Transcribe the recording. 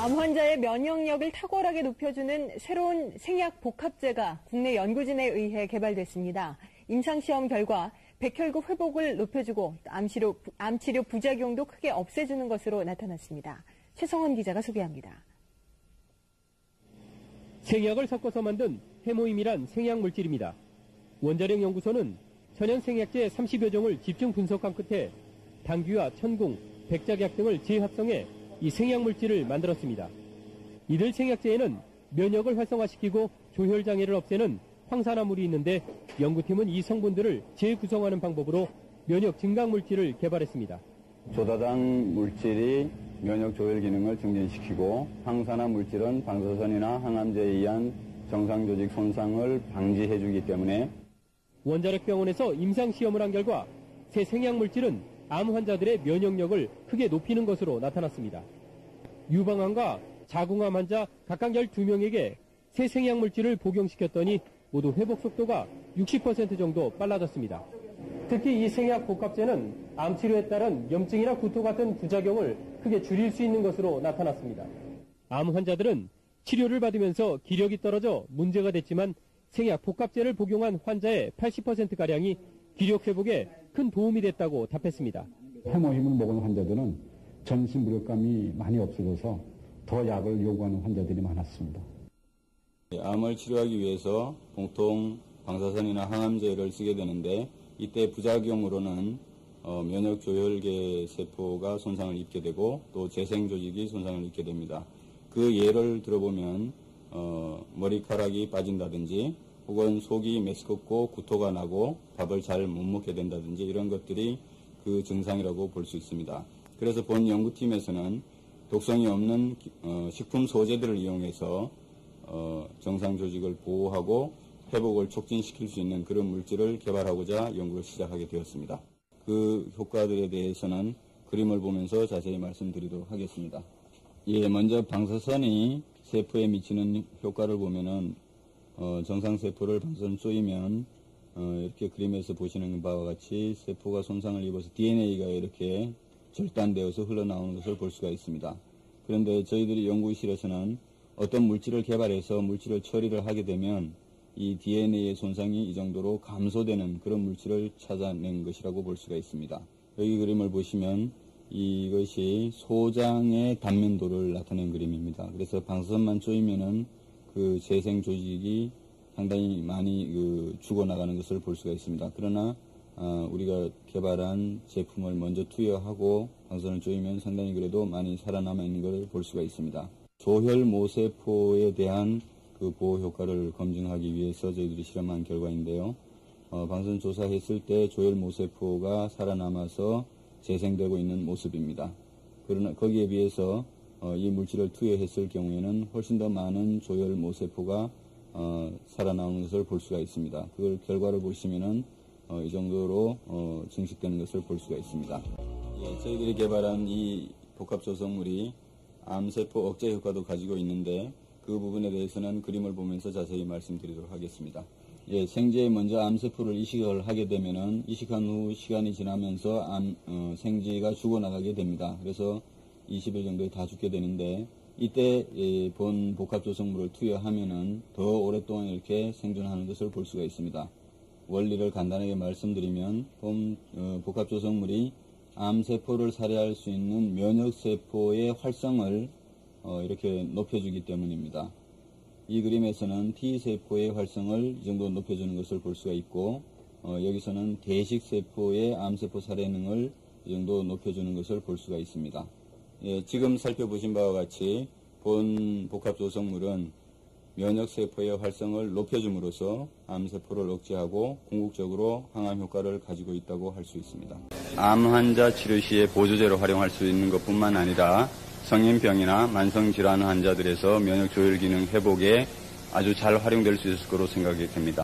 암 환자의 면역력을 탁월하게 높여주는 새로운 생약 복합제가 국내 연구진에 의해 개발됐습니다. 임상시험 결과 백혈구 회복을 높여주고 암치료 부작용도 크게 없애주는 것으로 나타났습니다. 최성원 기자가 소개합니다. 생약을 섞어서 만든 해모임이란 생약물질입니다. 원자력 연구소는 천연 생약제 30여 종을 집중 분석한 끝에 당귀와 천궁, 백작약 등을 재합성해 이 생약물질을 만들었습니다. 이들 생약제에는 면역을 활성화시키고 조혈장애를 없애는 황산화물이 있는데 연구팀은 이 성분들을 재구성하는 방법으로 면역 증강물질을 개발했습니다. 조다당 물질이 면역 조혈 기능을 증진시키고 황산화 물질은 방사선이나 항암제에 의한 정상 조직 손상을 방지해주기 때문에 원자력 병원에서 임상시험을 한 결과 새 생약물질은 암 환자들의 면역력을 크게 높이는 것으로 나타났습니다. 유방암과 자궁암 환자 각각 12명에게 새 생약물질을 복용시켰더니 모두 회복 속도가 60% 정도 빨라졌습니다. 특히 이 생약 복합제는 암 치료에 따른 염증이나 구토 같은 부작용을 크게 줄일 수 있는 것으로 나타났습니다. 암 환자들은 치료를 받으면서 기력이 떨어져 문제가 됐지만 생약 복합제를 복용한 환자의 80%가량이 기력 회복에 큰 도움이 됐다고 답했습니다. 해모힘을 먹은 환자들은 전신 무력감이 많이 없어져서 더 약을 요구하는 환자들이 많았습니다. 암을 치료하기 위해서 보통 방사선이나 항암제를 쓰게 되는데 이때 부작용으로는 면역 조혈계 세포가 손상을 입게 되고 또 재생 조직이 손상을 입게 됩니다. 그 예를 들어보면 머리카락이 빠진다든지 혹은 속이 메스껍고 구토가 나고 밥을 잘 못 먹게 된다든지 이런 것들이 그 증상이라고 볼 수 있습니다. 그래서 본 연구팀에서는 독성이 없는 식품 소재들을 이용해서 정상 조직을 보호하고 회복을 촉진시킬 수 있는 그런 물질을 개발하고자 연구를 시작하게 되었습니다. 그 효과들에 대해서는 그림을 보면서 자세히 말씀드리도록 하겠습니다. 먼저 방사선이 세포에 미치는 효과를 보면은 정상세포를 방사선 쏘이면 이렇게 그림에서 보시는 바와 같이 세포가 손상을 입어서 DNA가 이렇게 절단되어서 흘러나오는 것을 볼 수가 있습니다. 그런데 저희들이 연구실에서는 어떤 물질을 개발해서 물질을 처리를 하게 되면 이 DNA의 손상이 이 정도로 감소되는 그런 물질을 찾아낸 것이라고 볼 수가 있습니다. 여기 그림을 보시면 이것이 소장의 단면도를 나타낸 그림입니다. 그래서 방사선만 쏘이면은 그 재생 조직이 상당히 많이 죽어나가는 것을 볼 수가 있습니다. 그러나 우리가 개발한 제품을 먼저 투여하고 방사선을 쏘이면 상당히 그래도 많이 살아남아 있는 것을 볼 수가 있습니다. 조혈 모세포에 대한 그 보호 효과를 검증하기 위해서 저희들이 실험한 결과인데요. 방사선 조사했을 때 조혈 모세포가 살아남아서 재생되고 있는 모습입니다. 그러나 거기에 비해서 이 물질을 투여했을 경우에는 훨씬 더 많은 조혈 모세포가 살아나오는 것을 볼 수가 있습니다. 그 결과를 보시면은 이 정도로 증식되는 것을 볼 수가 있습니다. 저희들이 개발한 이 복합 조성물이 암세포 억제 효과도 가지고 있는데 그 부분에 대해서는 그림을 보면서 자세히 말씀드리도록 하겠습니다. 생제에 먼저 암세포를 이식을 하게 되면은 이식한 후 시간이 지나면서 생쥐가 죽어나가게 됩니다. 그래서 20일 정도에 다 죽게 되는데 이때 본 복합조성물을 투여하면은 더 오랫동안 이렇게 생존하는 것을 볼 수가 있습니다. 원리를 간단하게 말씀드리면 본 복합조성물이 암세포를 살해할 수 있는 면역세포의 활성을 이렇게 높여주기 때문입니다. 이 그림에서는 T세포의 활성을 이 정도 높여주는 것을 볼 수가 있고 여기서는 대식세포의 암세포 살해능을 이 정도 높여주는 것을 볼 수가 있습니다. 지금 살펴보신 바와 같이 본 복합조성물은 면역세포의 활성을 높여줌으로써 암세포를 억제하고 궁극적으로 항암 효과를 가지고 있다고 할 수 있습니다. 암 환자 치료 시에 보조제로 활용할 수 있는 것뿐만 아니라 성인병이나 만성질환 환자들에서 면역 조혈 기능 회복에 아주 잘 활용될 수 있을 거로 생각이 됩니다.